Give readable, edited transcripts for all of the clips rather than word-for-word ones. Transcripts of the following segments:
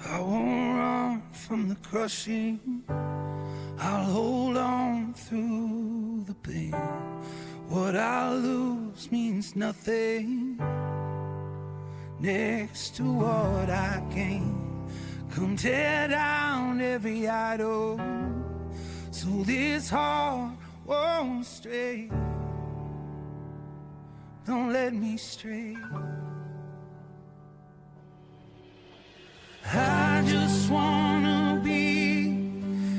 I won't run from the crushing. I'll hold on through the pain. What I lose means nothing next to what I gain. Come tear down every idol, so this heart won't stray. Don't let me stray. I just wanna be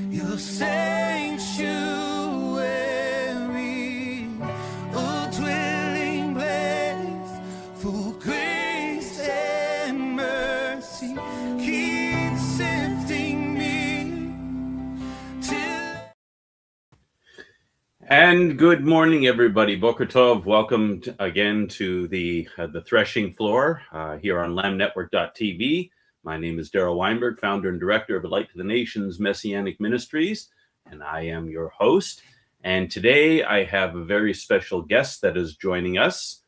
your sanctuary, a dwelling place for grace and mercy. Keep sifting me till. And good morning, everybody. Boker Tov. Welcome again to the Threshing floor here on lamnetwork.tv. My name is Darryl Weinberg, founder and director of A Light to the Nations Messianic Ministries, and I am your host. And today I have a very special guest that is joining us,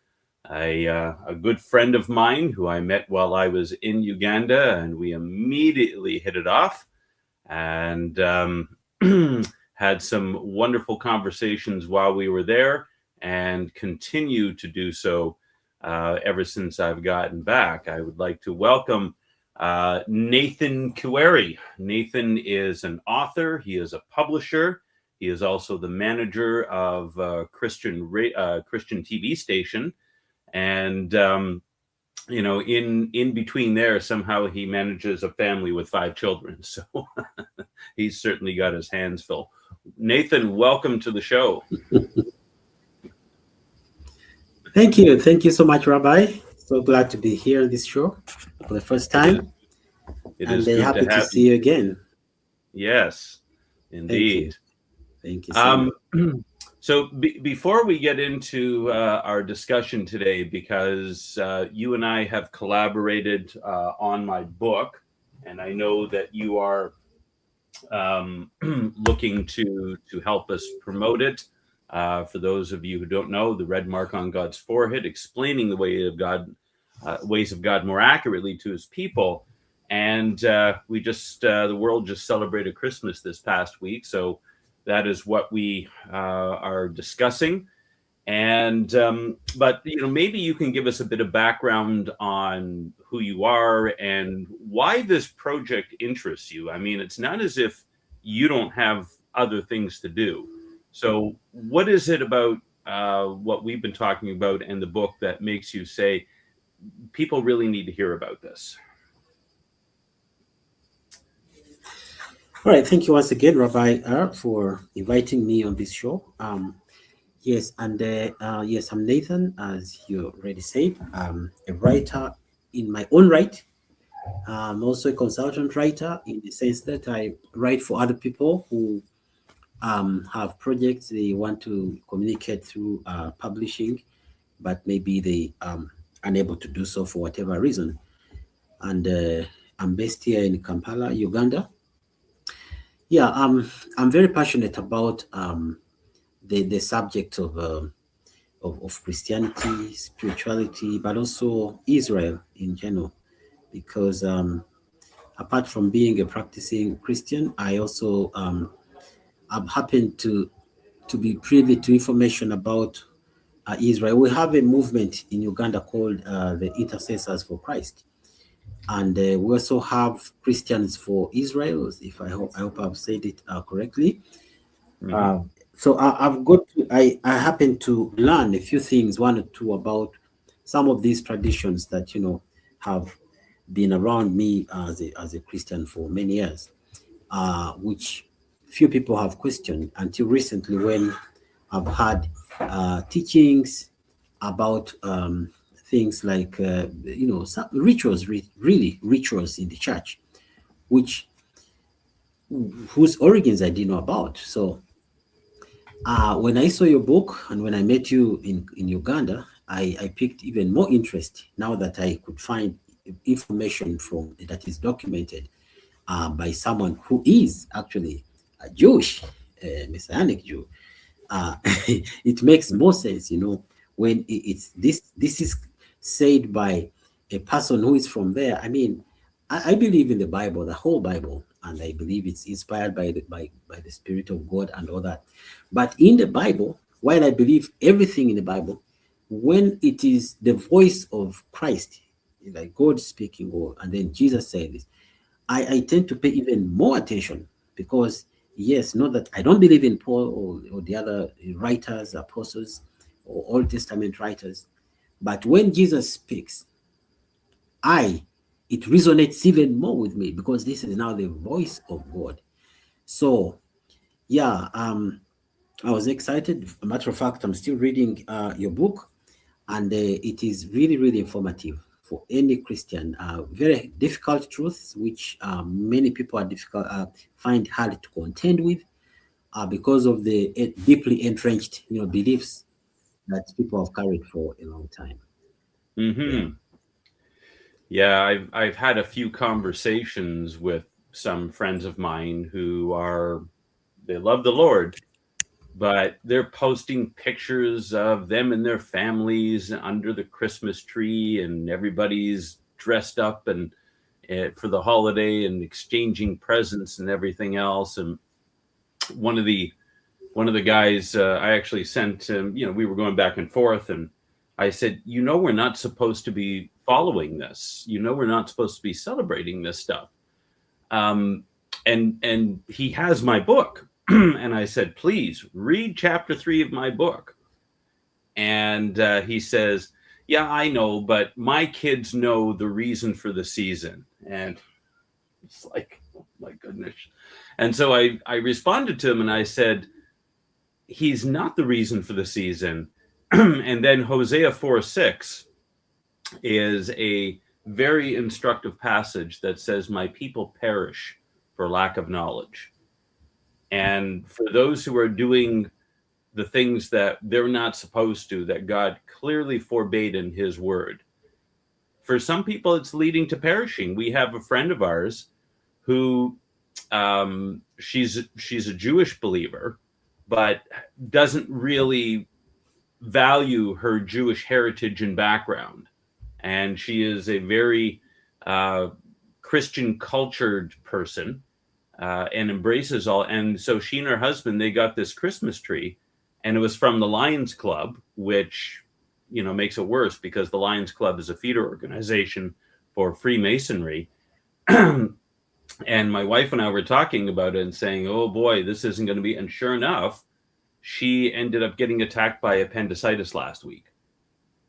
a good friend of mine who I met while I was in Uganda, and we immediately hit it off and had some wonderful conversations while we were there and continue to do so ever since I've gotten back. I would like to welcome Nathan Kiwere. Nathan is an author. He is a publisher. He is also the manager of a Christian TV station. And, in between there, somehow he manages a family with 5 children. So he's certainly got his hands full. Nathan, welcome to the show. Thank you. Thank you so much, Rabbi. So glad to be here on this show for the first time. It and is good happy to have see you again. Yes, indeed. Thank you so much. So before we get into our discussion today, because you and I have collaborated on my book, and I know that you are looking to help us promote it. For those of you who don't know, the red mark on God's forehead, explaining the ways of God more accurately to his people. And we just, the world just celebrated Christmas this past week. So that is what we are discussing. And, but, maybe you can give us a bit of background on who you are and why this project interests you. I mean, it's not as if you don't have other things to do. So what is it about what we've been talking about in the book that makes you say, people really need to hear about this? All right. Thank you once again, Rabbi, for inviting me on this show. Yes, and yes, I'm Nathan, as you already said. I'm a writer in my own right. I'm also a consultant writer in the sense that I write for other people who have projects they want to communicate through publishing, but maybe they unable to do so for whatever reason. And I'm based here in Kampala, Uganda. Yeah, I'm very passionate about the subject of Christianity, spirituality, but also Israel in general, because apart from being a practicing Christian, I also I've happened to be privy to information about Israel. We have a movement in Uganda called the Intercessors for Christ, and we also have Christians for Israel. If I hope I've said it correctly. Mm-hmm. So I happen to learn a few things, one or two, about some of these traditions that have been around me as a Christian for many years, which few people have questioned until recently, when I've had teachings about things like some rituals, really rituals in the church, whose origins I didn't know about. So when I saw your book and when I met you in Uganda, I picked even more interest now that I could find information from that is documented by someone who is actually a Jewish, Messianic Jew. It makes more sense, when this is said by a person who is from there. I mean, I believe in the Bible, the whole Bible, and I believe it's inspired by the Spirit of God and all that. But in the Bible, while I believe everything in the Bible, when it is the voice of Christ, like God speaking, or and then Jesus said this, I tend to pay even more attention because yes, not that I don't believe in Paul or the other writers, apostles, or Old Testament writers, but when Jesus speaks, it resonates even more with me because this is now the voice of God. So yeah, I was excited. A matter of fact, I'm still reading your book, and it is really, really informative for any Christian. Very difficult truths, which many people are difficult find hard to contend with, because of the deeply entrenched, beliefs that people have carried for a long time. Yeah. Yeah, I've had a few conversations with some friends of mine who they love the Lord, but they're posting pictures of them and their families under the Christmas tree, and everybody's dressed up and for the holiday and exchanging presents and everything else. And one of the guys, I actually sent him, we were going back and forth, and I said, we're not supposed to be following this. We're not supposed to be celebrating this stuff. And he has my book. And I said, please read chapter 3 of my book. And he says, yeah, I know, but my kids know the reason for the season. And it's like, oh my goodness. And so I responded to him and I said, he's not the reason for the season. And then Hosea 4:6 is a very instructive passage that says, my people perish for lack of knowledge. And for those who are doing the things that they're not supposed to, that God clearly forbade in his word, for some people, it's leading to perishing. We have a friend of ours who she's a Jewish believer, but doesn't really value her Jewish heritage and background. And she is a very Christian cultured person and embraces all. And so she and her husband, they got this Christmas tree, and it was from the Lions Club, which, makes it worse because the Lions Club is a feeder organization for Freemasonry. And my wife and I were talking about it and saying, oh boy, this isn't going to be. And sure enough, she ended up getting attacked by appendicitis last week.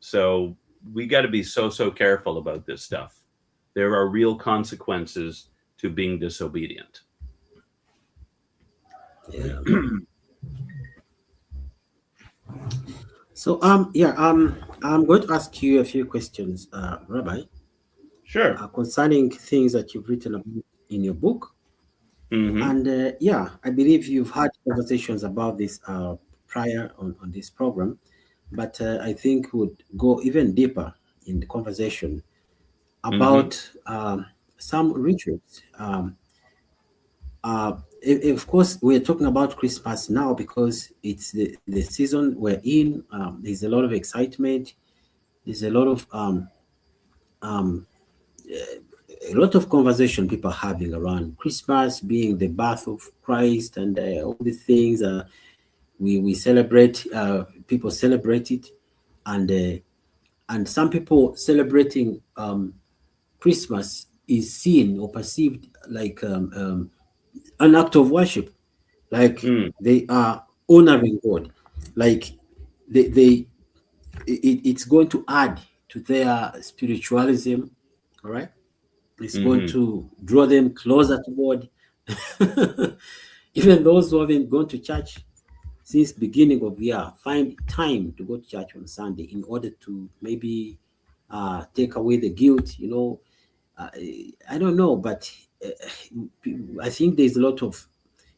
So we got to be so careful about this stuff. There are real consequences to being disobedient. Yeah. So I'm going to ask you a few questions, Rabbi. Sure. Concerning things that you've written about in your book. Mm-hmm. And I believe you've had conversations about this prior on this program, but I think would go even deeper in the conversation about some rituals. Of course, we're talking about Christmas now because it's the season we're in. There's a lot of excitement. There's a lot of conversation people are having around Christmas being the birth of Christ and all the things we celebrate. People celebrate it, and some people celebrating Christmas is seen or perceived like an act of worship, like they are honoring God, like it's going to add to their spiritualism. All right. It's going to draw them closer to God. Even those who haven't gone to church since beginning of the year find time to go to church on Sunday in order to maybe take away the guilt. I don't know, but I think there's a lot of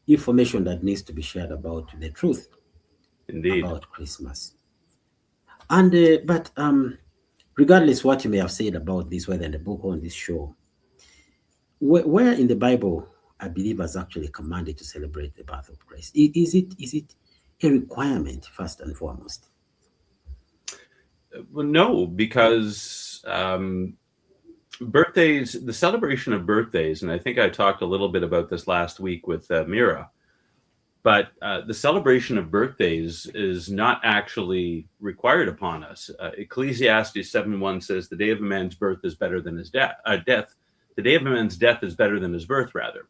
information that needs to be shared about the truth about Christmas. And but regardless what you may have said about this, whether in the book or on this show, where in the Bible are believers actually commanded to celebrate the birth of Christ? Is it a requirement first and foremost? Well, no, because birthdays, the celebration of birthdays, and I think I talked a little bit about this last week with Mira, but the celebration of birthdays is not actually required upon us. Ecclesiastes 7:1 says, "The day of a man's birth is better than his death. The day of a man's death is better than his birth, rather."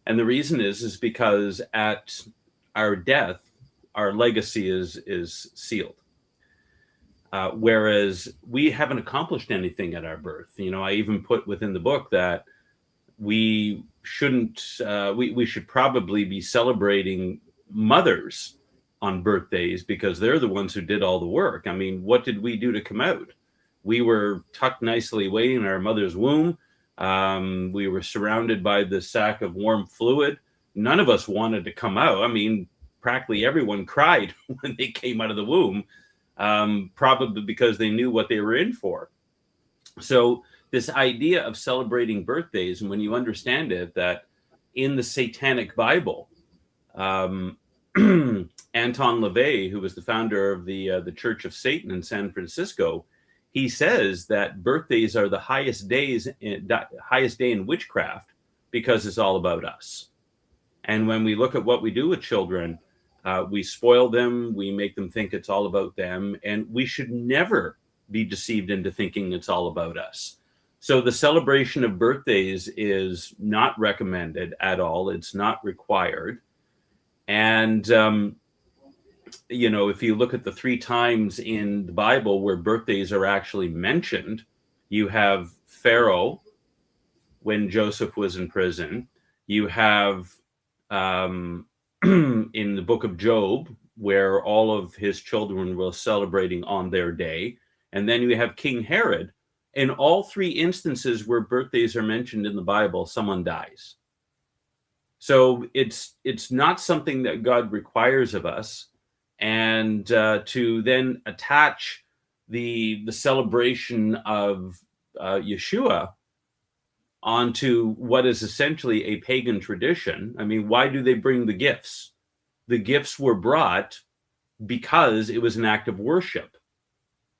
And the reason is because at our death, our legacy is sealed. Whereas we haven't accomplished anything at our birth. You know, I even put within the book that we shouldn't, we should probably be celebrating mothers on birthdays because they're the ones who did all the work. I mean, what did we do to come out? We were tucked nicely away in our mother's womb. We were surrounded by the sack of warm fluid. None of us wanted to come out. I mean, practically everyone cried when they came out of the womb, probably because they knew what they were in for. So this idea of celebrating birthdays, and when you understand it, that in the Satanic Bible, Anton LaVey, who was the founder of the Church of Satan in San Francisco, he says that birthdays are the highest day in witchcraft because it's all about us. And when we look at what we do with children, we spoil them, we make them think it's all about them, and we should never be deceived into thinking it's all about us. So the celebration of birthdays is not recommended at all. It's not required. And, you know, if you look at the 3 times in the Bible where birthdays are actually mentioned, you have Pharaoh when Joseph was in prison. You have in the book of Job, where all of his children were celebrating on their day. And then you have King Herod. In all 3 instances where birthdays are mentioned in the Bible, someone dies. So it's not something that God requires of us. And to then attach the celebration of Yeshua onto what is essentially a pagan tradition. I mean, why do they bring the gifts? The gifts were brought because it was an act of worship.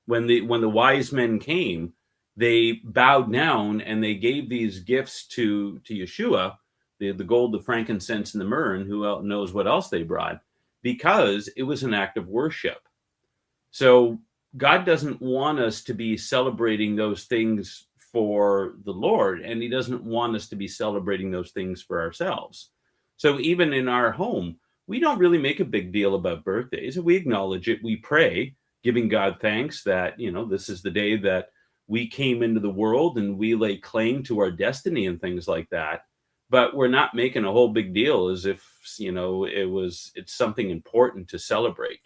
When the wise men came, they bowed down and they gave these gifts to Yeshua, the gold, the frankincense, and the myrrh, and who else knows what else they brought, because it was an act of worship. So God doesn't want us to be celebrating those things for the Lord, and he doesn't want us to be celebrating those things for ourselves. So even in our home, we don't really make a big deal about birthdays. We acknowledge it. We pray, giving God thanks that, you know, this is the day that we came into the world and we lay claim to our destiny and things like that. But we're not making a whole big deal as if, you know, it's something important to celebrate.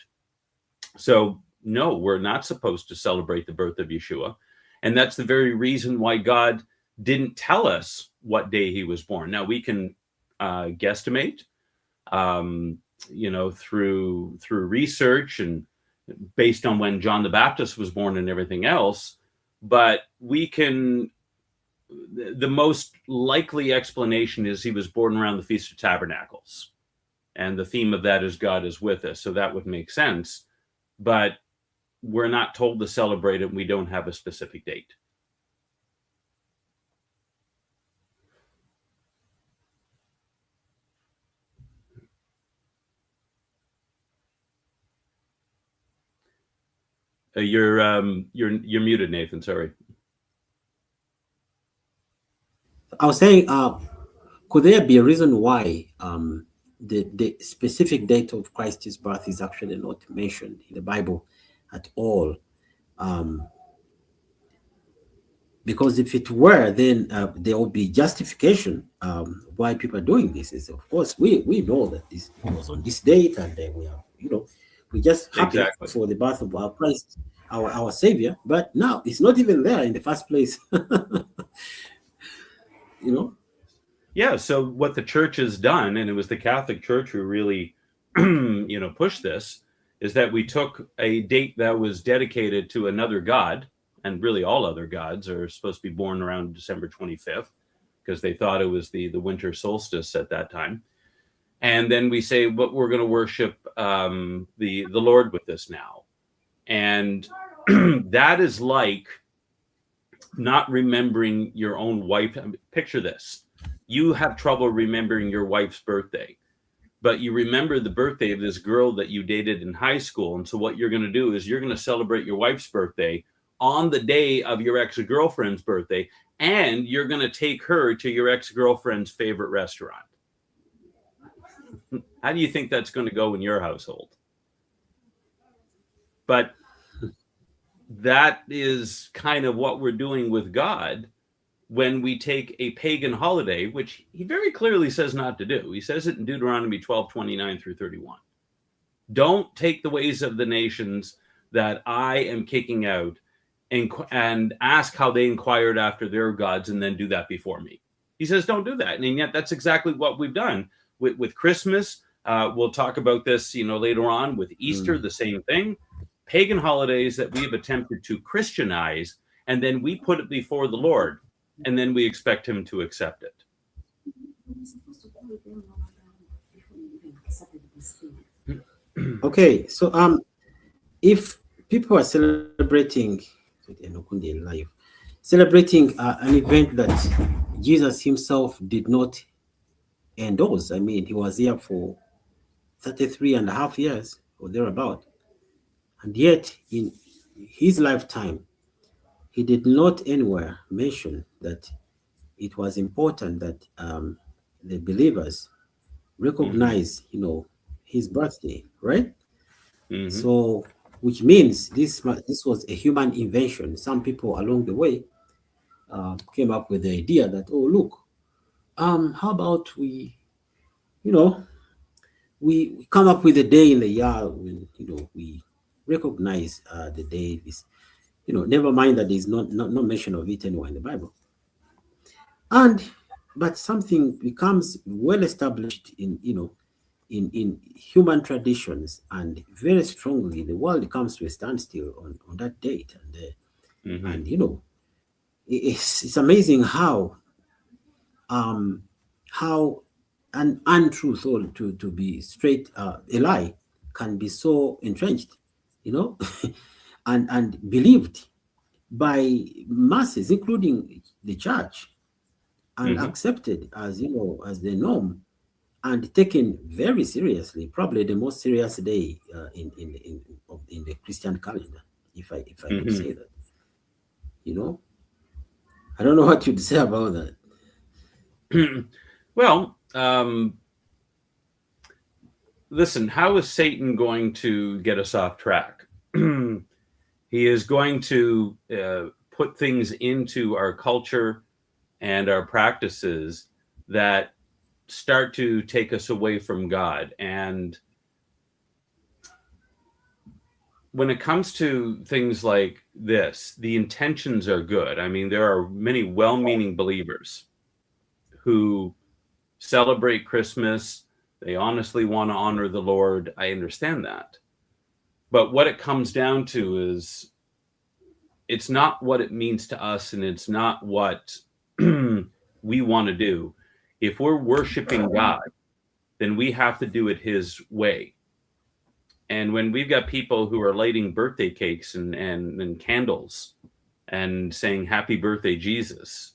So no, we're not supposed to celebrate the birth of Yeshua. And that's the very reason why God didn't tell us what day he was born. Now we can guesstimate, you know, through research and based on when John the Baptist was born and everything else. But the most likely explanation is he was born around the Feast of Tabernacles. And the theme of that is God is with us. So that would make sense. But we're not told to celebrate it. We don't have a specific date. You're muted, Nathan. Sorry. I was saying, could there be a reason why the specific date of Christ's birth is actually not mentioned in the Bible at all? Because if it were, then there would be justification why people are doing this. Is of course we know that this was on this date, and we are, you know, we just happy for the birth of our Christ, our Savior. But now it's not even there in the first place. You know. Yeah. So what the church has done, and it was the Catholic Church who really, you know, pushed this, is that we took a date that was dedicated to another god. And really all other gods are supposed to be born around December 25th because they thought it was the winter solstice at that time. And then we say, but we're going to worship the Lord with this now. And that is like not remembering your own wife. Picture this. You have trouble remembering your wife's birthday, but you remember the birthday of this girl that you dated in high school. And so what you're going to do is you're going to celebrate your wife's birthday on the day of your ex-girlfriend's birthday, and you're going to take her to your ex-girlfriend's favorite restaurant. How do you think that's going to go in your household? But that is kind of what we're doing with God when we take a pagan holiday, which he very clearly says not to do. He says it in Deuteronomy 12:29-31. Don't take the ways of the nations that I am kicking out and ask how they inquired after their gods and then do that before me. He says, don't do that. And yet that's exactly what we've done with Christmas. We'll talk about this, later on with Easter, the same thing. Pagan holidays that we have attempted to Christianize, and then we put it before the Lord, and then we expect him to accept it. Okay, so if people are celebrating an event that Jesus himself did not endorse, I mean, he was here for 33 and a half years or thereabout, and yet in his lifetime, he did not anywhere mention that it was important that the believers recognize, his birthday, right? Mm-hmm. So, which means this was a human invention. Some people along the way came up with the idea that, oh, look, how about we come up with a day in the year when we recognize the day is, never mind that there's no mention of it anywhere in the Bible. But something becomes well established in human traditions, and very strongly the world comes to a standstill on that date. And it's amazing how an untruth, or to be straight, a lie, can be so entrenched, and believed by masses, including the church, and accepted as as the norm, and taken very seriously, probably the most serious day in the Christian calendar, if I could say that. I don't know what you'd say about that. Well, listen, how is Satan going to get us off track? He is going to put things into our culture and our practices that start to take us away from God. And when it comes to things like this, the intentions are good. I mean, there are many well-meaning believers who celebrate Christmas. They honestly want to honor the Lord. I understand that. But what it comes down to is it's not what it means to us, and it's not what we want to do. If we're worshiping God, then we have to do it his way. And when we've got people who are lighting birthday cakes and candles and saying, "Happy birthday, Jesus,"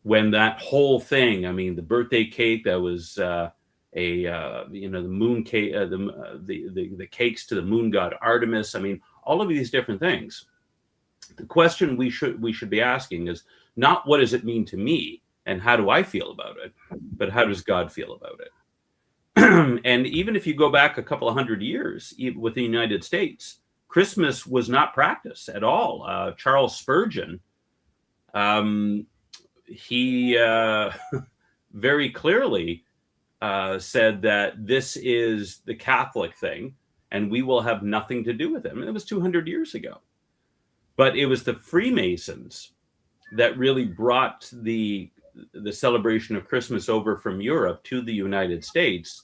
when that whole thing, I mean, the birthday cake that was the moon cake, the cakes to the moon god Artemis. I mean, all of these different things. The question we should be asking is not what does it mean to me and how do I feel about it, but how does God feel about it? And even if you go back a couple of 100 years with the United States, Christmas was not practiced at all. Charles Spurgeon, he very clearly said that this is the Catholic thing and we will have nothing to do with it. I mean, it was 200 years ago. But it was the Freemasons that really brought the celebration of Christmas over from Europe to the United States.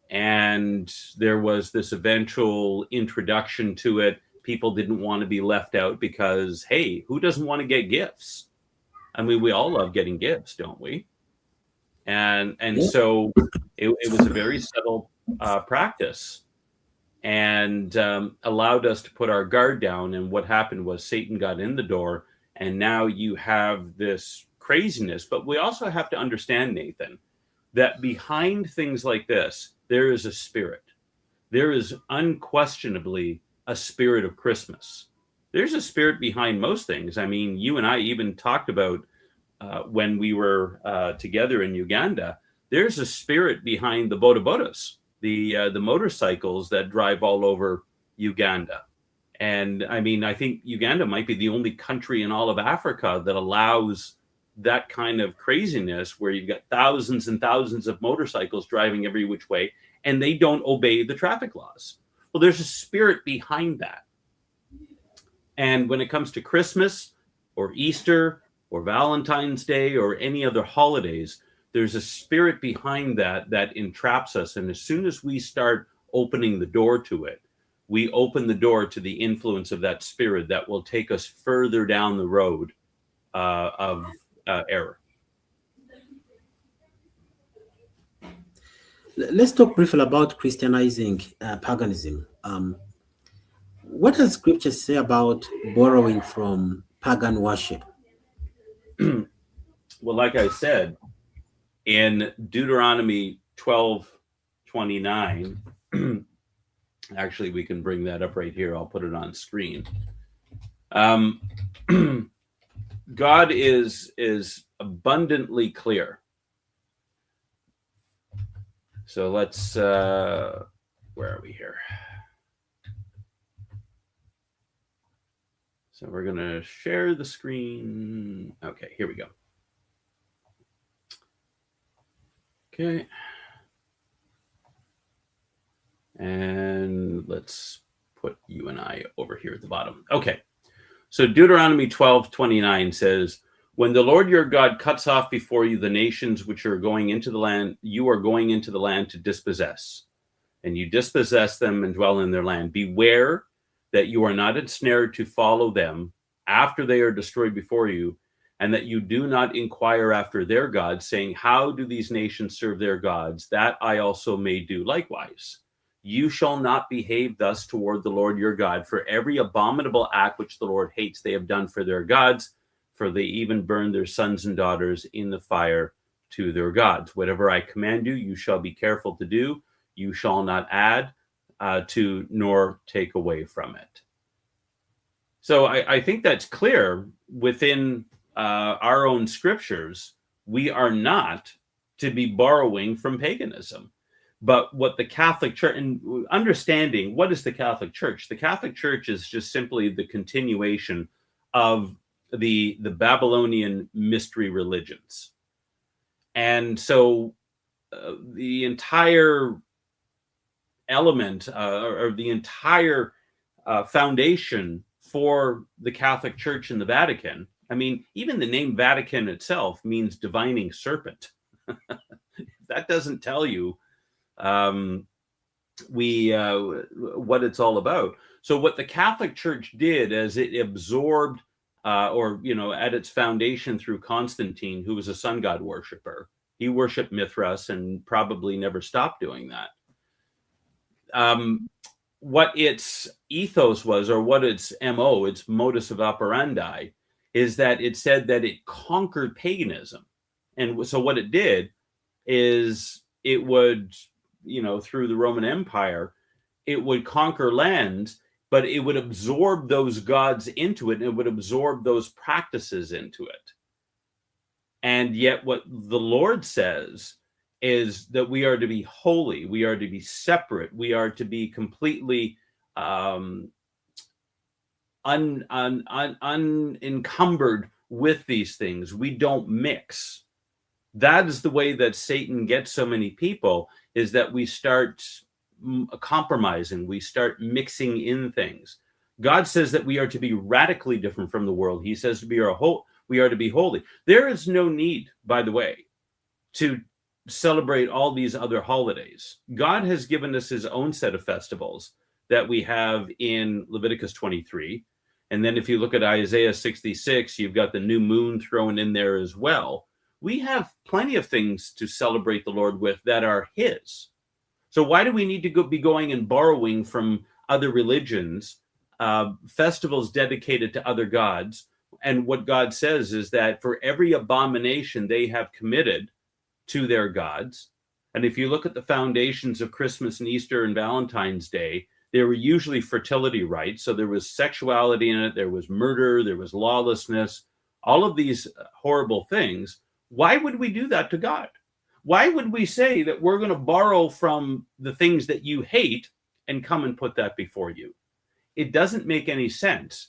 And there was this eventual introduction to it. People didn't want to be left out because, hey, who doesn't want to get gifts? I mean, we all love getting gifts, don't we? And so it was a very subtle practice, and allowed us to put our guard down. And what happened was Satan got in the door And now you have this craziness. But we also have to understand, Nathan, that behind things like this, there is a spirit. There is unquestionably a spirit of Christmas. There's a spirit behind most things. I mean, you and I even talked about when we were together in Uganda. There's a spirit behind the bodabodas, the motorcycles that drive all over Uganda. And I mean, I think Uganda might be the only country in all of Africa that allows that kind of craziness, where you've got thousands and thousands of motorcycles driving every which way, and they don't obey the traffic laws. Well, there's a spirit behind that. And when it comes to Christmas or Easter or Valentine's Day or any other holidays, there's a spirit behind that that entraps us. And as soon as we start opening the door to it, we open the door to the influence of that spirit that will take us further down the road of error. Let's talk briefly about Christianizing paganism. What does Scripture say about borrowing from pagan worship? Well, like I said, in Deuteronomy 12:29, actually, we can bring that up right here. I'll put it on screen. God is abundantly clear. So let's, where are we here? So we're going to share the screen. Okay, here we go. Okay. And let's put you and I over here at the bottom. Okay. So Deuteronomy 12:29 says, when the Lord your God cuts off before you the nations which are going into the land, you are going into the land to dispossess, and you dispossess them and dwell in their land. Beware that you are not ensnared to follow them after they are destroyed before you, and that you do not inquire after their gods, saying, how do these nations serve their gods? That I also may do likewise. You shall not behave thus toward the Lord your God, for every abominable act which the Lord hates they have done for their gods, for they even burn their sons and daughters in the fire to their gods. Whatever I command you, you shall be careful to do. You shall not add to nor take away from it. So I think that's clear within our own scriptures. We are not to be borrowing from paganism. But what the Catholic Church, and understanding what is the Catholic Church? The Catholic Church is just simply the continuation of the Babylonian mystery religions. And so the entire element or the entire foundation for the Catholic Church in the Vatican, I mean, even the name Vatican itself means divining serpent. That doesn't tell you what it's all about. So what the Catholic Church did as it absorbed at its foundation through Constantine, who was a sun god worshiper, he worshipped Mithras and probably never stopped doing that. What its ethos was, or what its MO, its modus of operandi, is that it said that it conquered paganism. And so what it did is it would, through the Roman Empire, it would conquer lands, but it would absorb those gods into it, and it would absorb those practices into it. And yet what the Lord says is that we are to be holy, we are to be separate, we are to be completely unencumbered with these things. We don't mix. That is the way that Satan gets so many people, is that we start compromising, we start mixing in things. God says that we are to be radically different from the world. He says we are to be holy. There is no need, by the way, to celebrate all these other holidays. God has given us his own set of festivals that we have in Leviticus 23. And then if you look at Isaiah 66, you've got the new moon thrown in there as well. We have plenty of things to celebrate the Lord with that are his. So why do we need to be going and borrowing from other religions, festivals dedicated to other gods, And what God says is that for every abomination they have committed to their gods, and if you look at the foundations of Christmas and Easter and Valentine's Day, they were usually fertility rites. So there was sexuality in it, there was murder, there was lawlessness, all of these horrible things. Why would we do that to God? Why would we say that we're going to borrow from the things that you hate and come and put that before you? It doesn't make any sense.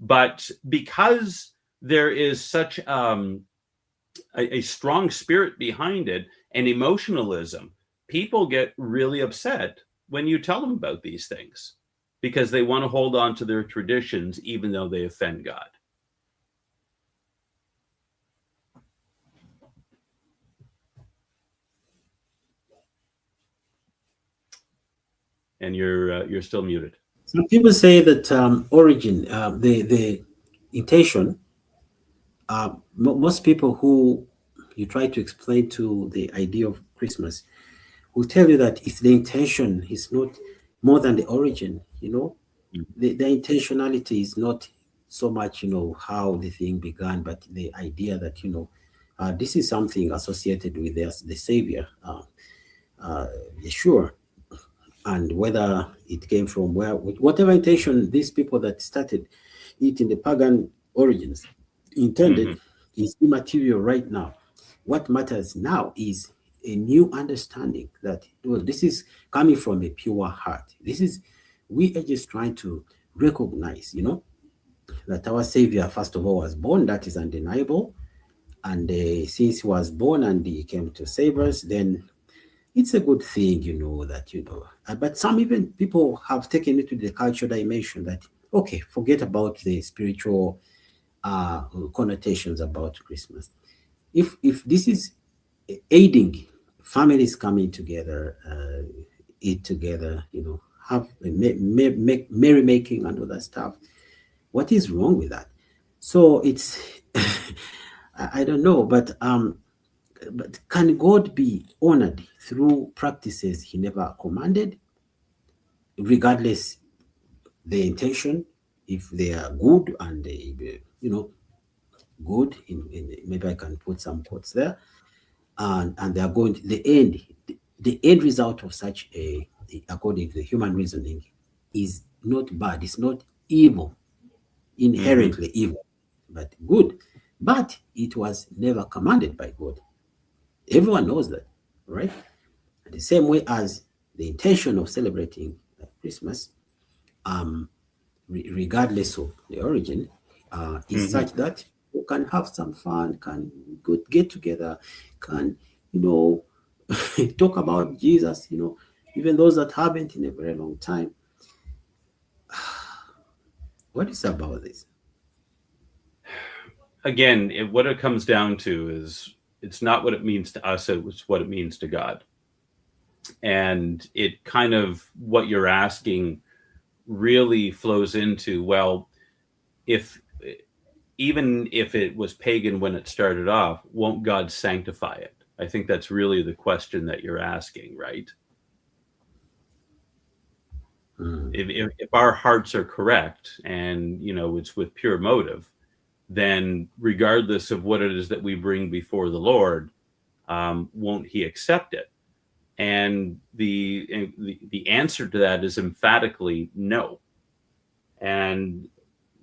But because there is such a strong spirit behind it and emotionalism, people get really upset when you tell them about these things because they want to hold on to their traditions even though they offend God. And you're still muted. Some people say that origin, the intention. Most people who you try to explain to the idea of Christmas will tell you that if the intention is not more than the origin, the intentionality is not so much, how the thing began, but the idea that, this is something associated with the Savior, Yeshua, and whether it came from whatever intention these people that started it in the pagan origins intended is immaterial right now. What matters now is a new understanding that this is coming from a pure heart. We are just trying to recognize, that our Savior, first of all, was born. That is undeniable. And since he was born and he came to save us, then it's a good thing, But some even people have taken it to the cultural dimension that, okay, forget about the spiritual connotations about Christmas. If this is aiding families coming together, eat together, have merrymaking and all that stuff, what is wrong with that? So it's I don't know, but can God be honored through practices he never commanded, regardless the intention, if they are good and they, good, maybe I can put some quotes there, and they are going to the end result of such according to the human reasoning, is not bad. It's not evil, inherently evil, but good. But it was never commanded by God. Everyone knows that, right? And the same way as the intention of celebrating Christmas, regardless of the origin, is such that you can have some fun, can get together, can, talk about Jesus, even those that haven't in a very long time. What is about this? Again, what it comes down to is it's not what it means to us, it's what it means to God. And it kind of, what you're asking really flows into, well, even if it was pagan when it started off, won't God sanctify it? I think that's really the question that you're asking, right? If our hearts are correct and, it's with pure motive, then regardless of what it is that we bring before the Lord, won't he accept it? And the answer to that is emphatically no. And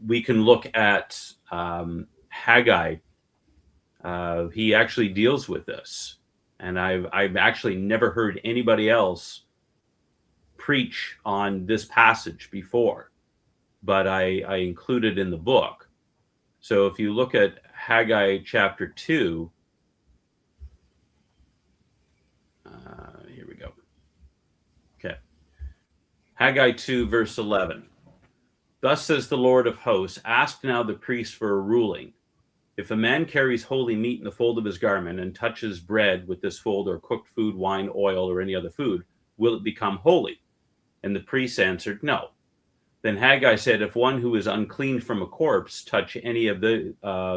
we can look at Haggai. He actually deals with this, and I've actually never heard anybody else preach on this passage before, but I include it in the book. So if you look at Haggai chapter 2, here we go. Okay. Haggai 2, verse 11. Thus says the Lord of hosts, ask now the priest for a ruling. If a man carries holy meat in the fold of his garment and touches bread with this fold or cooked food, wine, oil, or any other food, will it become holy? And the priest answered, no. Then Haggai said, if one who is unclean from a corpse touch any of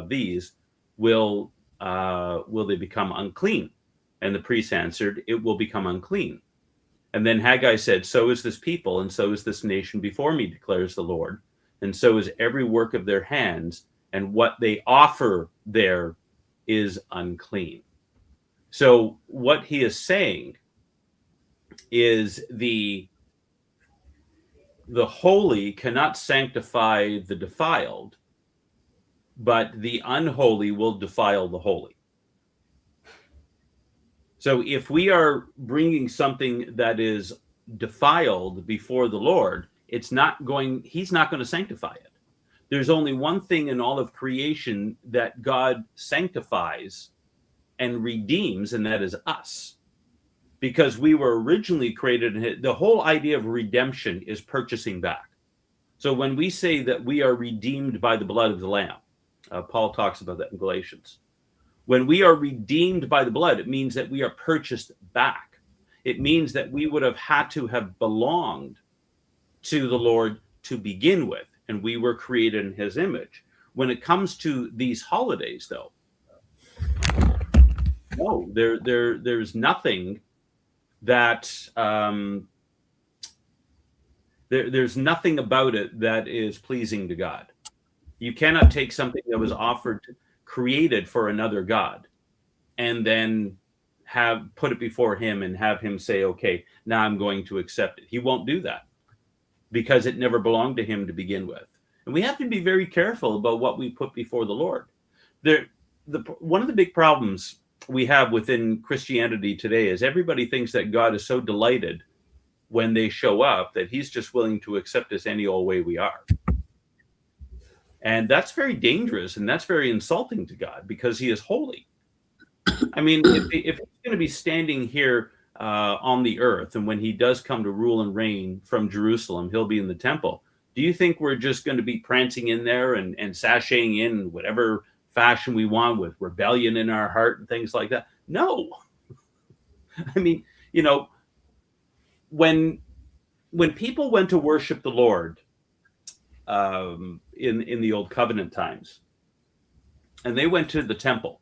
these, will they become unclean? And the priest answered, it will become unclean. And then Haggai said, so is this people, and so is this nation before me, declares the Lord. And so is every work of their hands, and what they offer there is unclean. So what he is saying is the holy cannot sanctify the defiled, but the unholy will defile the holy. So if we are bringing something that is defiled before the Lord, he's not going to sanctify it. There's only one thing in all of creation that God sanctifies and redeems, and that is us. Because we were originally created, the whole idea of redemption is purchasing back. So when we say that we are redeemed by the blood of the Lamb, Paul talks about that in Galatians. When we are redeemed by the blood, it means that we are purchased back. It means that we would have had to have belonged to the Lord to begin with, and we were created in his image. When it comes to these holidays, though, no, there's nothing that there's nothing about it that is pleasing to God. You cannot take something that was created for another God, and then put it before him and have him say, okay, now I'm going to accept it. He won't do that because it never belonged to him to begin with. And we have to be very careful about what we put before the Lord. One of the big problems we have within Christianity today is everybody thinks that God is so delighted when they show up that he's just willing to accept us any old way we are. And that's very dangerous, and that's very insulting to God because he is holy. I mean, if he's going to be standing here on the earth, and when he does come to rule and reign from Jerusalem, he'll be in the temple. Do you think we're just going to be prancing in there and sashaying in whatever fashion we want with rebellion in our heart and things like that? No. I mean, when people went to worship the Lord in the old covenant times, and they went to the temple,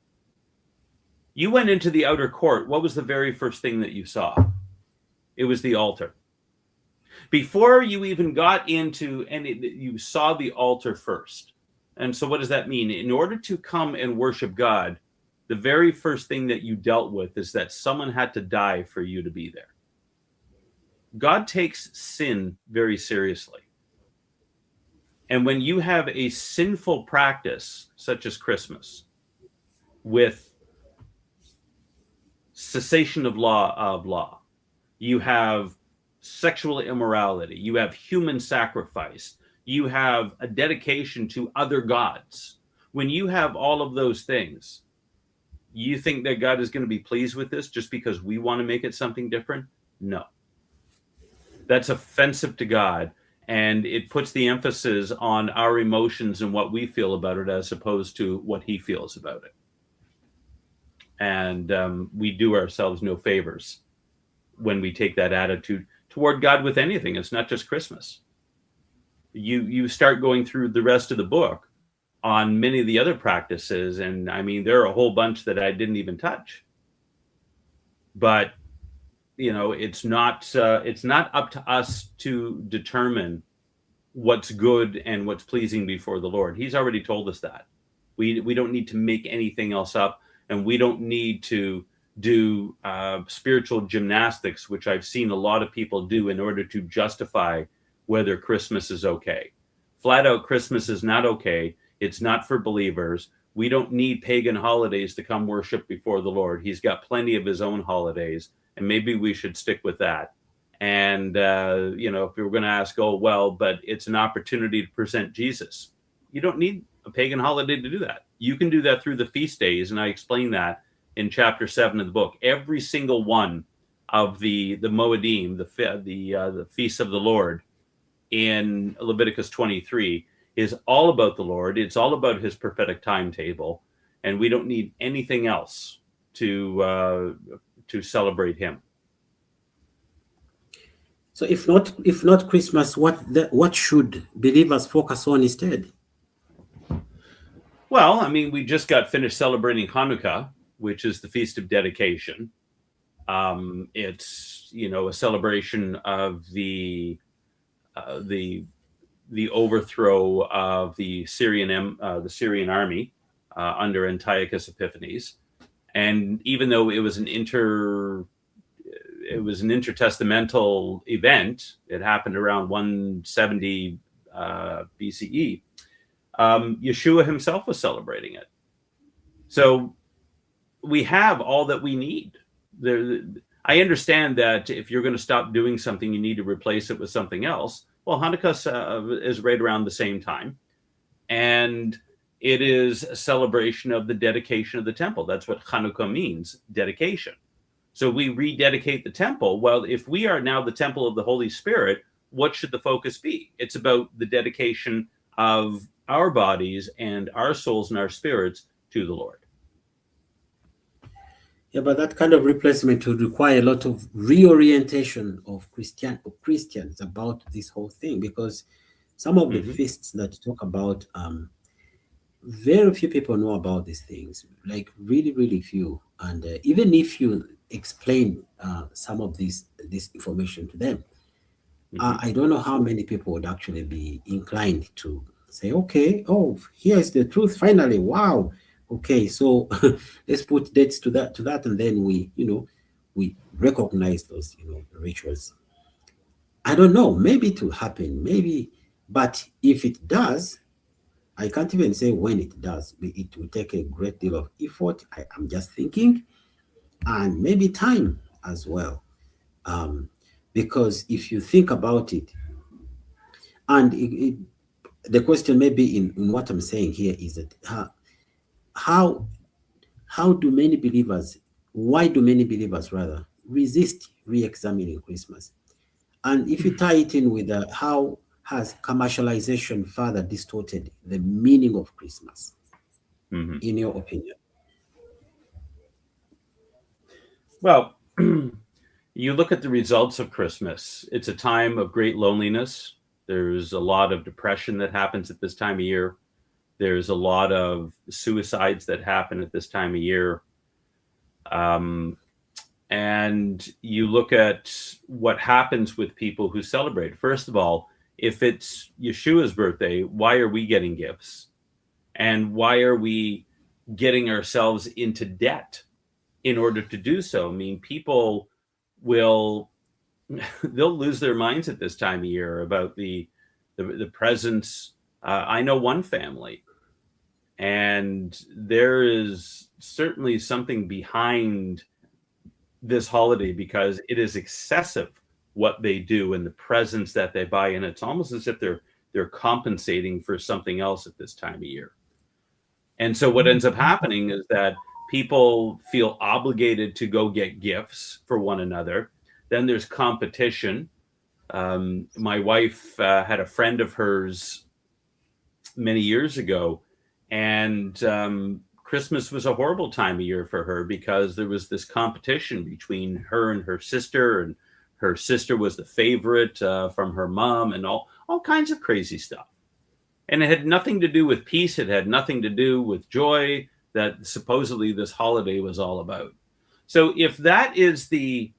you went into the outer court. What was the very first thing that you saw? It was the altar. Before you even got into, you saw the altar first. And so what does that mean? In order to come and worship God, the very first thing that you dealt with is that someone had to die for you to be there. God takes sin very seriously. And when you have a sinful practice, such as Christmas, with cessation of law, you have sexual immorality, you have human sacrifice, you have a dedication to other gods. When you have all of those things, you think that God is going to be pleased with this just because we want to make it something different? No. That's offensive to God, and it puts the emphasis on our emotions and what we feel about it as opposed to what he feels about it. And we do ourselves no favors when we take that attitude toward God with anything. It's not just Christmas. You start going through the rest of the book on many of the other practices, and I mean, there are a whole bunch that I didn't even touch. But it's not up to us to determine what's good and what's pleasing before the Lord. He's already told us that. We don't need to make anything else up, and we don't need to do spiritual gymnastics, which I've seen a lot of people do in order to justify whether Christmas is okay. Flat out, Christmas is not okay. It's not for believers. We don't need pagan holidays to come worship before the Lord. He's got plenty of his own holidays, and maybe we should stick with that. And, if we were going to ask, but it's an opportunity to present Jesus. You don't need a pagan holiday to do that. You can do that through the feast days, and I explain that in chapter 7 of the book. Every single one of the Moedim, the feasts of the Lord in Leviticus 23 is all about the Lord. It's all about his prophetic timetable, and we don't need anything else to celebrate him. So if not Christmas, what should believers focus on instead? Well, I mean, we just got finished celebrating Hanukkah, which is the Feast of Dedication. It's a celebration of the the overthrow of the Syrian army under Antiochus Epiphanes. And even though it was an intertestamental event, it happened around 170 BCE. Yeshua himself was celebrating it. So we have all that we need. I understand that if you're going to stop doing something, you need to replace it with something else. Well, Hanukkah is right around the same time. And it is a celebration of the dedication of the temple. That's what Hanukkah means, dedication. So we rededicate the temple. Well, if we are now the temple of the Holy Spirit, what should the focus be? It's about the dedication of our bodies and our souls and our spirits to the Lord. Yeah, but that kind of replacement would require a lot of reorientation of Christians about this whole thing, because some of the feasts that you talk about, very few people know about these things, like really, really few. And even if you explain some of this information to them, I don't know how many people would actually be inclined to say, okay, oh, here's the truth finally, wow. Okay, so let's put dates to that, and then we recognize those, rituals. I don't know, maybe it will happen, maybe, but if it does, I can't even say when it does. It will take a great deal of effort, I'm just thinking, and maybe time as well. Because if you think about it, and the question maybe in what I'm saying here is that how do many believers, why do many believers rather resist re-examining Christmas? And if you tie it in with how has commercialization further distorted the meaning of Christmas, in your opinion? Well, you look at the results of Christmas. It's a time of great loneliness. There's a lot of depression that happens at this time of year. There's a lot of suicides that happen at this time of year. And you look at what happens with people who celebrate. First of all, if it's Yeshua's birthday, why are we getting gifts? And why are we getting ourselves into debt in order to do so? I mean, people they'll lose their minds at this time of year about the presents. I know one family, and there is certainly something behind this holiday, because it is excessive what they do and the presents that they buy, and it's almost as if they're compensating for something else at this time of year. And so what ends up happening is that people feel obligated to go get gifts for one another. Then there's competition. My wife had a friend of hers many years ago, and Christmas was a horrible time of year for her, because there was this competition between her and her sister, and her sister was the favorite from her mom, and all kinds of crazy stuff. And it had nothing to do with peace. It had nothing to do with joy that supposedly this holiday was all about. So if that is the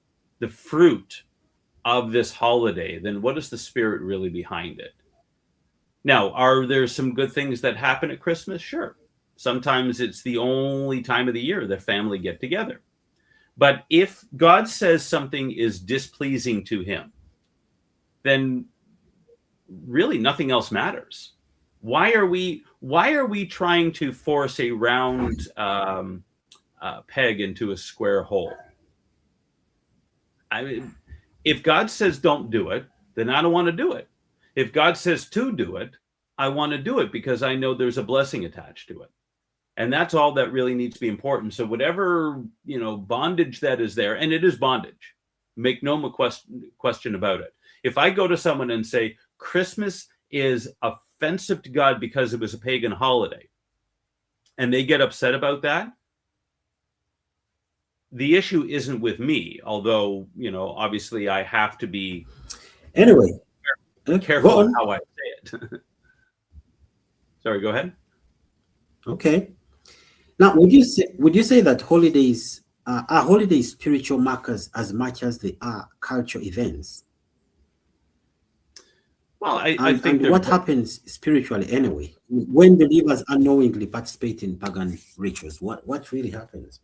fruit of this holiday, then what is the spirit really behind it? Now, are there some good things that happen at Christmas? Sure. Sometimes it's the only time of the year that family get together. But if God says something is displeasing to him, then really nothing else matters. Why are we trying to force a round peg into a square hole? I mean, if God says don't do it, then I don't want to do it. If God says to do it, I want to do it, because I know there's a blessing attached to it. And that's all that really needs to be important. So whatever, bondage that is there, and it is bondage, make no question about it. If I go to someone and say, Christmas is offensive to God because it was a pagan holiday, and they get upset about that, the issue isn't with me, although, obviously I have to be careful on how I say it. Sorry, go ahead. Okay. Now, would you say that holidays are holidays spiritual markers as much as they are cultural events? Well, I And, think and what happens spiritually anyway when believers unknowingly participate in pagan rituals? What really happens?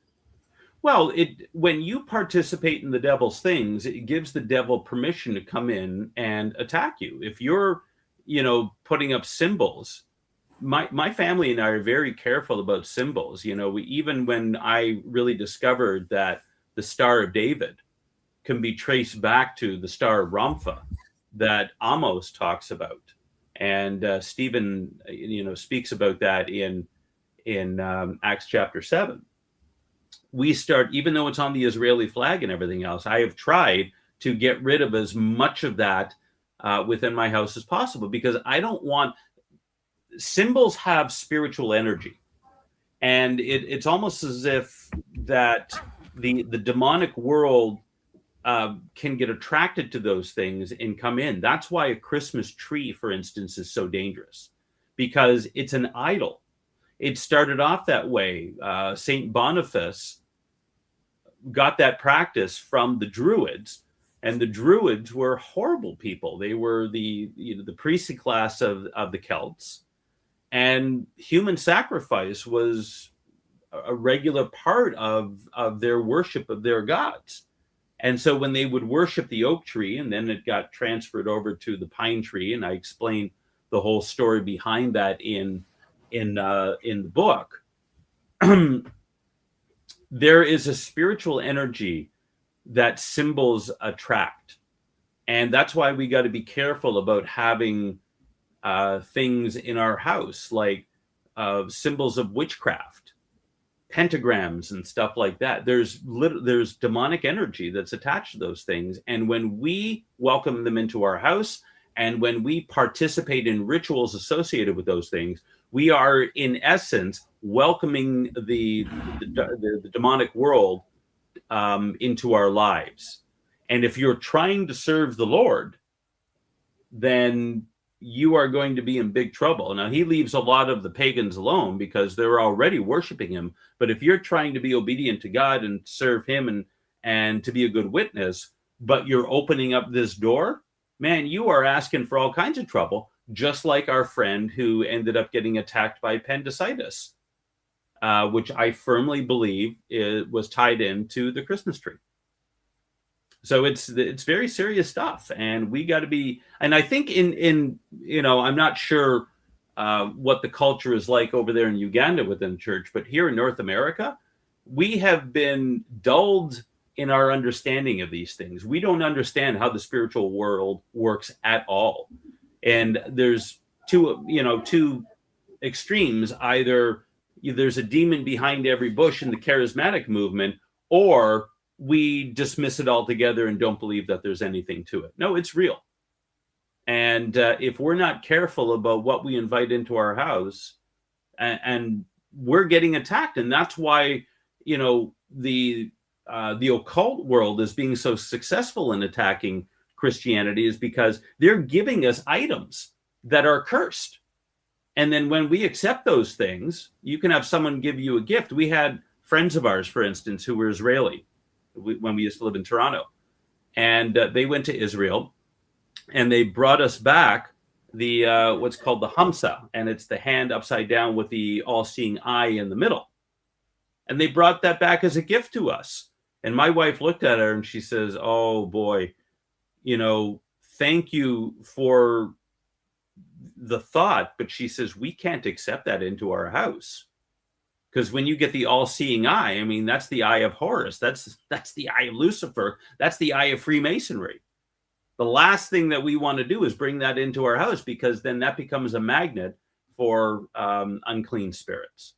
well, when you participate in the devil's things, it gives the devil permission to come in and attack you. If you're, putting up symbols, my family and I are very careful about symbols. Even when I really discovered that the Star of David can be traced back to the Star of Rampha that Amos talks about, and Stephen, speaks about that in Acts chapter 7. We start, even though it's on the Israeli flag and everything else, I have tried to get rid of as much of that within my house as possible, because I don't want symbols have spiritual energy, and it's almost as if that the demonic world can get attracted to those things and come in. That's why a Christmas tree, for instance, is so dangerous, because it's an idol. It started off that way. Saint Boniface got that practice from the Druids, and the Druids were horrible people. They were the priestly class of the Celts, and human sacrifice was a regular part of their worship of their gods. And so when they would worship the oak tree, and then it got transferred over to the pine tree, and I explained the whole story behind that in the book. There is a spiritual energy that symbols attract, and that's why we got to be careful about having things in our house like symbols of witchcraft, pentagrams, and stuff like that. There's demonic energy that's attached to those things, and when we welcome them into our house, and when we participate in rituals associated with those things, we are in essence welcoming the demonic world into our lives. And if you're trying to serve the Lord, then you are going to be in big trouble. Now, he leaves a lot of the pagans alone because they're already worshiping him. But if you're trying to be obedient to God and serve him and to be a good witness, but you're opening up this door, man, you are asking for all kinds of trouble, just like our friend who ended up getting attacked by appendicitis, which I firmly believe was tied into the Christmas tree. So it's very serious stuff, and we got to be. And I think in I'm not sure what the culture is like over there in Uganda within the church, but here in North America, we have been dulled in our understanding of these things. We don't understand how the spiritual world works at all, and there's two extremes. Either there's a demon behind every bush in the charismatic movement, or we dismiss it altogether and don't believe that there's anything to it. No, it's real. And if we're not careful about what we invite into our house, and we're getting attacked, and that's why the occult world is being so successful in attacking Christianity, is because they're giving us items that are cursed. And then when we accept those things, you can have someone give you a gift. We had friends of ours, for instance, who were Israeli when we used to live in Toronto, and they went to Israel, and they brought us back the what's called the Hamsa, and it's the hand upside down with the all-seeing eye in the middle. And they brought that back as a gift to us. And my wife looked at her and she says, "Oh boy, thank you for the thought," but she says, "We can't accept that into our house." Because when you get the all-seeing eye, I mean, that's the eye of Horus. That's the eye of Lucifer. That's the eye of Freemasonry. The last thing that we want to do is bring that into our house, because then that becomes a magnet for unclean spirits.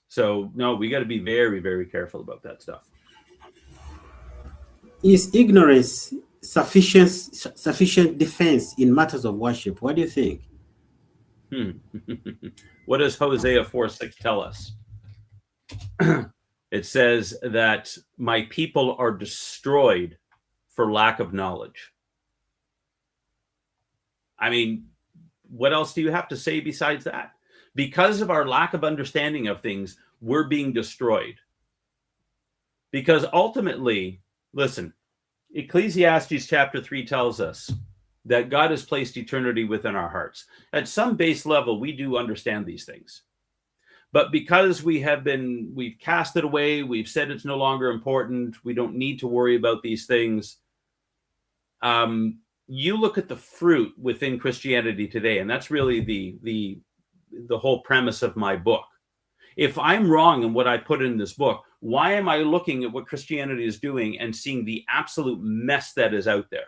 So, no, we got to be very, very careful about that stuff. Is ignorance sufficient defense in matters of worship? What do you think? What does Hosea 4:6 tell us? It says that my people are destroyed for lack of knowledge. I mean, what else do you have to say besides that? Because of our lack of understanding of things, we're being destroyed. Because ultimately, listen, Ecclesiastes chapter 3 tells us that God has placed eternity within our hearts. At some base level, we do understand these things. But because we've cast it away, we've said it's no longer important, we don't need to worry about these things. You look at the fruit within Christianity today, and that's really the whole premise of my book. If I'm wrong in what I put in this book, why am I looking at what Christianity is doing and seeing the absolute mess that is out there?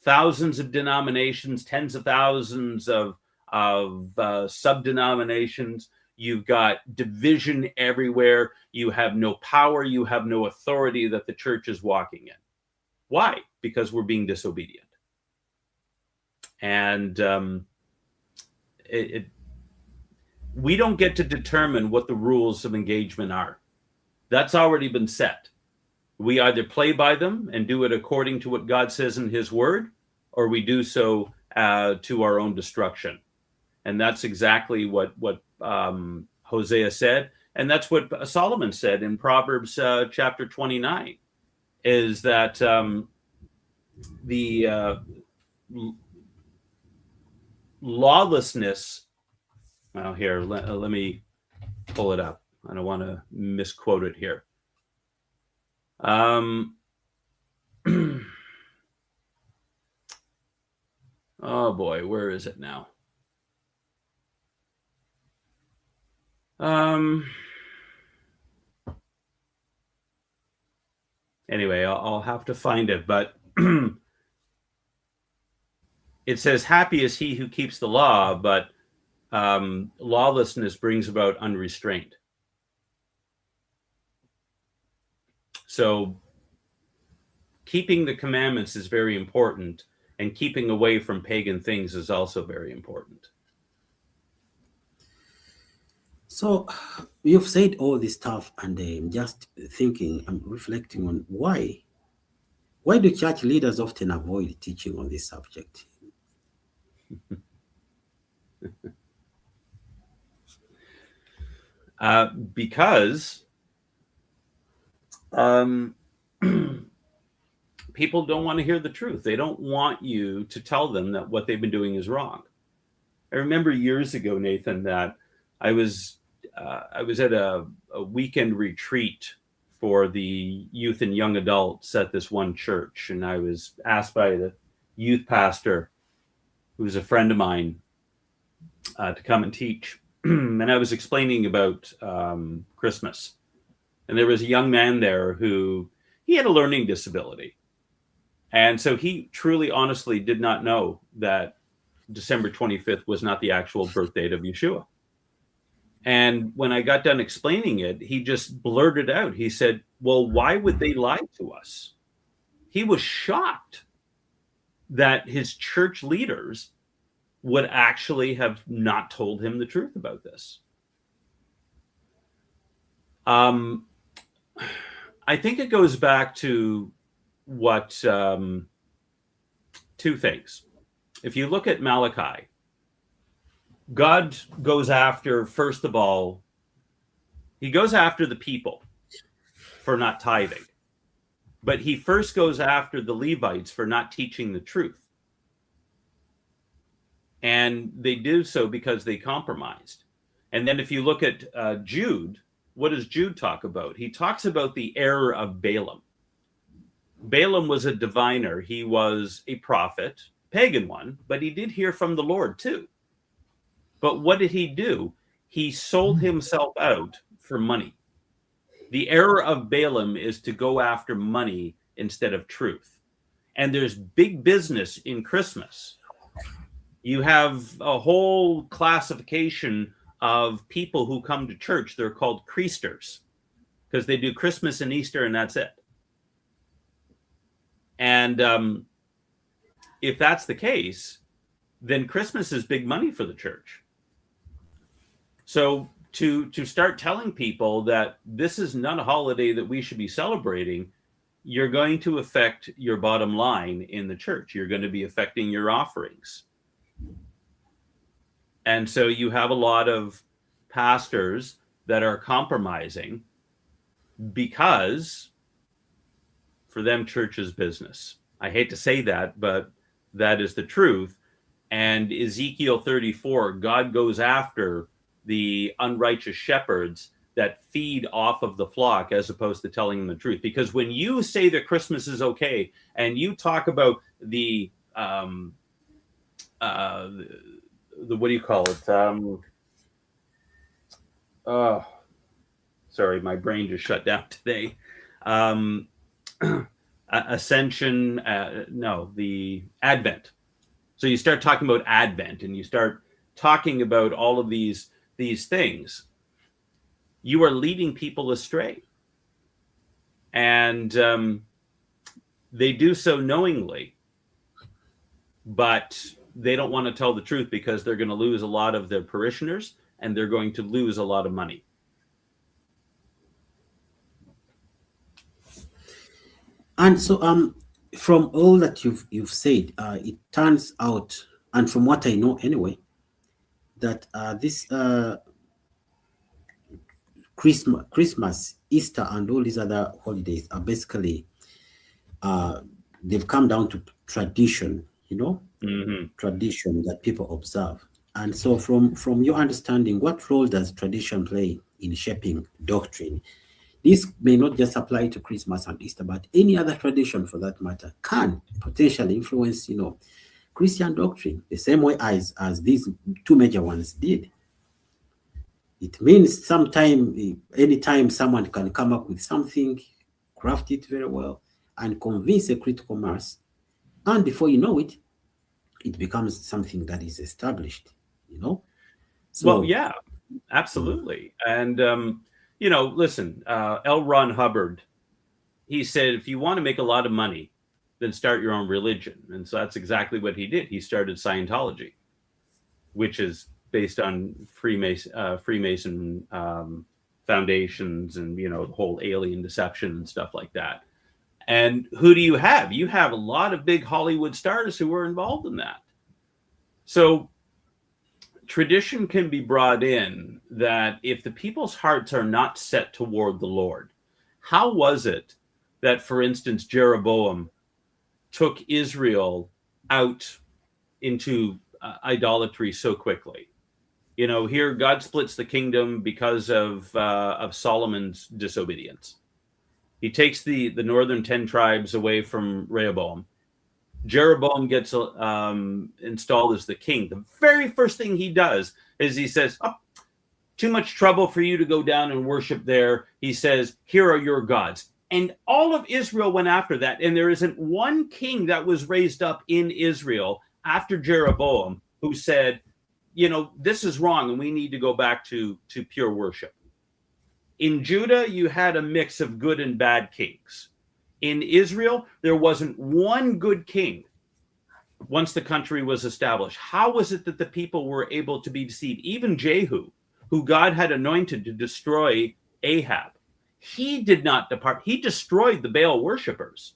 Thousands of denominations, tens of thousands of sub-denominations. You've got division everywhere. You have no power. You have no authority that the church is walking in. Why? Because we're being disobedient. And we don't get to determine what the rules of engagement are. That's already been set. We either play by them and do it according to what God says in his word, or we do so to our own destruction. And that's exactly what Hosea said. And that's what Solomon said in Proverbs chapter 29, is that the lawlessness. Well, here, let me pull it up. I don't want to misquote it here. Oh boy, where is it now? Anyway, I'll have to find it, but it says, happy is he who keeps the law, but lawlessness brings about unrestraint. So keeping the commandments is very important, and keeping away from pagan things is also very important. So you've said all this stuff, and I'm just thinking, I'm reflecting on why do church leaders often avoid teaching on this subject? Because people don't want to hear the truth. They don't want you to tell them that what they've been doing is wrong. I remember years ago, Nathan, that I was at a weekend retreat for the youth and young adults at this one church, and I was asked by the youth pastor, who was a friend of mine, to come and teach. And I was explaining about Christmas, and there was a young man there who he had a learning disability, and so he truly, honestly, did not know that December 25th was not the actual birth date of Yeshua. And when I got done explaining it, he just blurted out. He said, well, why would they lie to us? He was shocked that his church leaders would actually have not told him the truth about this. I think it goes back to what two things. If you look at Malachi, God goes after, first of all, he goes after the people for not tithing. But he first goes after the Levites for not teaching the truth. And they do so because they compromised. And then if you look at Jude, what does Jude talk about? He talks about the error of Balaam. Balaam was a diviner. He was a prophet, pagan one, but he did hear from the Lord too. But what did he do? He sold himself out for money. The error of Balaam is to go after money instead of truth. And there's big business in Christmas. You have a whole classification of people who come to church. They're called Creasters because they do Christmas and Easter and that's it. And if that's the case, then Christmas is big money for the church. So to start telling people that this is not a holiday that we should be celebrating, you're going to affect your bottom line in the church. You're going to be affecting your offerings. And so you have a lot of pastors that are compromising because for them, church is business. I hate to say that, but that is the truth. And Ezekiel 34, God goes after the unrighteous shepherds that feed off of the flock as opposed to telling them the truth. Because when you say that Christmas is okay and you talk about the what do you call it? Sorry, my brain just shut down today. Ascension, no, the Advent. So you start talking about Advent and you start talking about all of these things. You are leading people astray. And they do so knowingly, but they don't want to tell the truth because they're going to lose a lot of their parishioners and they're going to lose a lot of money. And so, from all that you've said, it turns out, and from what I know anyway, that this Christmas, Easter, and all these other holidays are basically they've come down to tradition, tradition that people observe. And so, from your understanding, what role does tradition play in shaping doctrine? This may not just apply to Christmas and Easter, but any other tradition for that matter can potentially influence, Christian doctrine the same way as these two major ones did. It means anytime someone can come up with something, craft it very well, and convince a critical mass, and before you know it, it becomes something that is established, So, well, yeah, absolutely. And, listen, L. Ron Hubbard, he said, if you want to make a lot of money, then start your own religion. And so that's exactly what he did. He started Scientology, which is based on Freemason foundations and, the whole alien deception and stuff like that. And who do you have? You have a lot of big Hollywood stars who were involved in that. So tradition can be brought in that if the people's hearts are not set toward the Lord, how was it that, for instance, Jeroboam took Israel out into idolatry so quickly? Here God splits the kingdom because of Solomon's disobedience. He takes the northern 10 tribes away from Rehoboam. Jeroboam gets installed as the king. The very first thing he does is he says, too much trouble for you to go down and worship there. He says, here are your gods. And all of Israel went after that. And there isn't one king that was raised up in Israel after Jeroboam who said, this is wrong and we need to go back to pure worship. In Judah, you had a mix of good and bad kings. In Israel, there wasn't one good king once the country was established. How was it that the people were able to be deceived? Even Jehu, who God had anointed to destroy Ahab, he did not depart. He destroyed the Baal worshipers,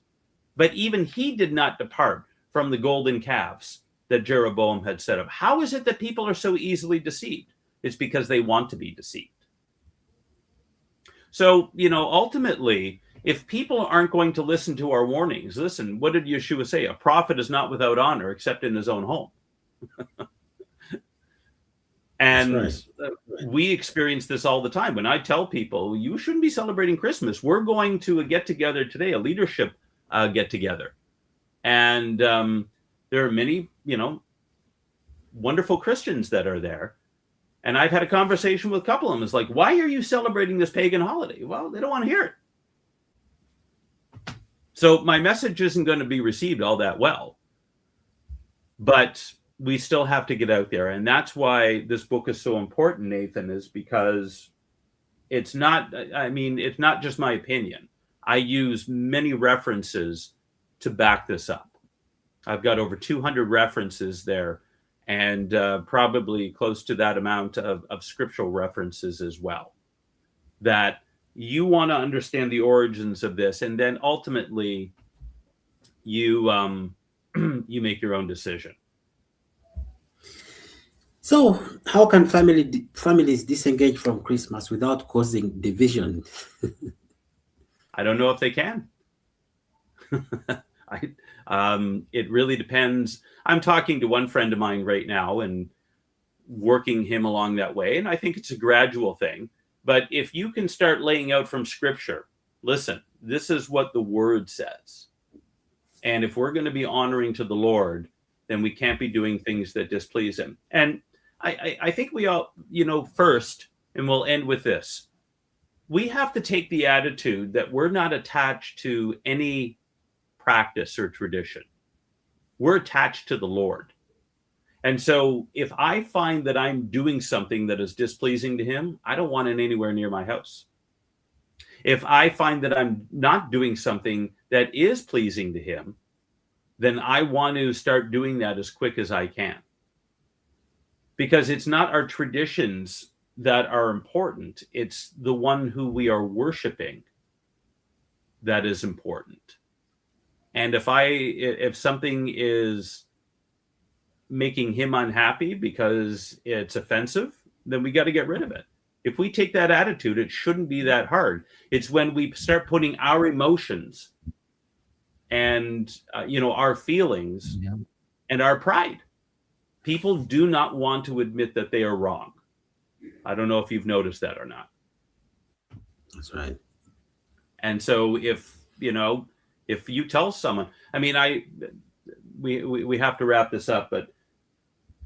but even he did not depart from the golden calves that Jeroboam had set up. How is it that people are so easily deceived? It's because they want to be deceived. So, ultimately, if people aren't going to listen to our warnings, listen, what did Yeshua say? A prophet is not without honor except in his own home. And right. We experience this all the time. When I tell people, you shouldn't be celebrating Christmas, we're going to a get-together today, a leadership get-together. And there are many, wonderful Christians that are there. And I've had a conversation with a couple of them. It's like, why are you celebrating this pagan holiday? Well, they don't want to hear it. So my message isn't going to be received all that well. But we still have to get out there. And that's why this book is so important, Nathan, is because it's not just my opinion. I use many references to back this up. I've got over 200 references there, and probably close to that amount of scriptural references as well. That you want to understand the origins of this, and then ultimately you you make your own decision. So, how can families disengage from Christmas without causing division? I don't know if they can. It really depends. I'm talking to one friend of mine right now and working him along that way. And I think it's a gradual thing. But if you can start laying out from scripture, listen, this is what the word says. And if we're going to be honoring to the Lord, then we can't be doing things that displease him. And I think we all, first, and we'll end with this. We have to take the attitude that we're not attached to any practice or tradition. We're attached to the Lord. And so if I find that I'm doing something that is displeasing to him, I don't want it anywhere near my house. If I find that I'm not doing something that is pleasing to him, then I want to start doing that as quick as I can. Because it's not our traditions that are important. It's the one who we are worshiping that is important. And if something is making him unhappy because it's offensive, then we got to get rid of it. If we take that attitude, it shouldn't be that hard. It's when we start putting our emotions and our feelings and our pride. People do not want to admit that they are wrong. I don't know if you've noticed that or not. That's right. And so if you tell someone, we have to wrap this up, but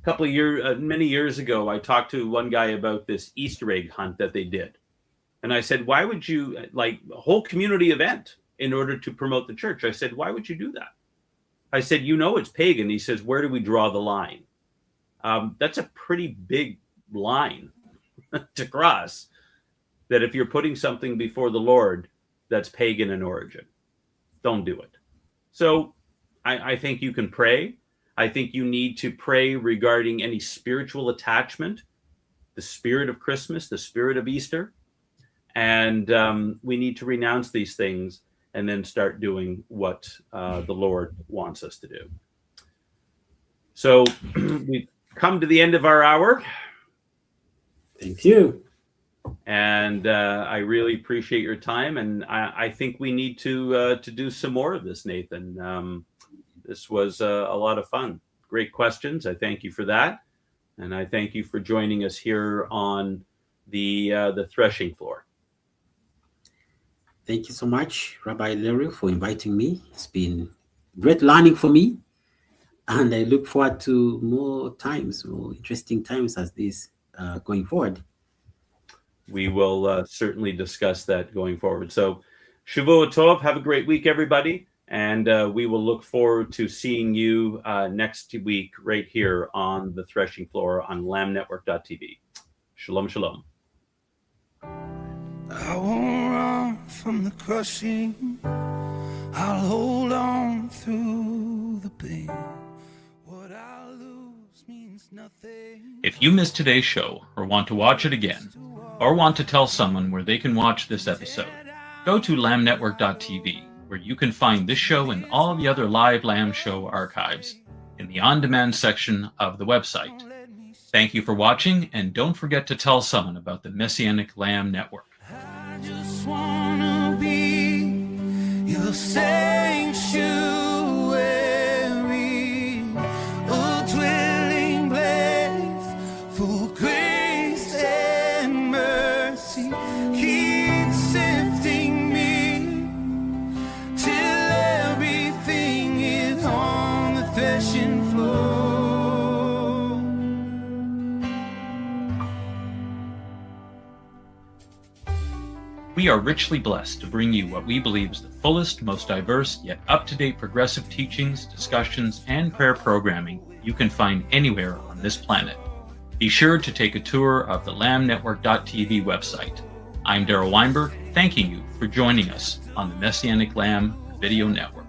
many years ago, I talked to one guy about this Easter egg hunt that they did. And I said, why would you, like a whole community event in order to promote the church? I said, why would you do that? I said, it's pagan. He says, where do we draw the line? That's a pretty big line to cross, that if you're putting something before the Lord that's pagan in origin, don't do it. So I think you can pray. I think you need to pray regarding any spiritual attachment, the spirit of Christmas, the spirit of Easter. And we need to renounce these things and then start doing what the Lord wants us to do. So we've come to the end of our hour. Thank you. And I really appreciate your time. And I think we need to do some more of this, Nathan. This was a lot of fun. Great questions. I thank you for that. And I thank you for joining us here on the threshing floor. Thank you so much, Rabbi Darryl, for inviting me. It's been great learning for me. And I look forward to more interesting times as this going forward. We will certainly discuss that going forward. So, Shavua Tov, have a great week, everybody. And we will look forward to seeing you next week right here on the threshing floor on lamnetwork.tv. Shalom, shalom. I won't run from the crushing. I'll hold on through the pain. What I lose means nothing. If you missed today's show or want to watch it again, or want to tell someone where they can watch this episode, go to lamnetwork.tv, where you can find this show and all the other live Lamb Show archives in the on-demand section of the website. Thank you for watching, and don't forget to tell someone about the Messianic Lamb Network. I just wanna be your sanctuary, a dwelling place for grace and mercy. Keep sifting me till everything is on the threshing floor. We are richly blessed to bring you what we believe is the fullest, most diverse, yet up-to-date progressive teachings, discussions, and prayer programming you can find anywhere on this planet. Be sure to take a tour of the lamnetwork.tv website. I'm Darryl Weinberg, thanking you for joining us on the Messianic Lamb Video Network.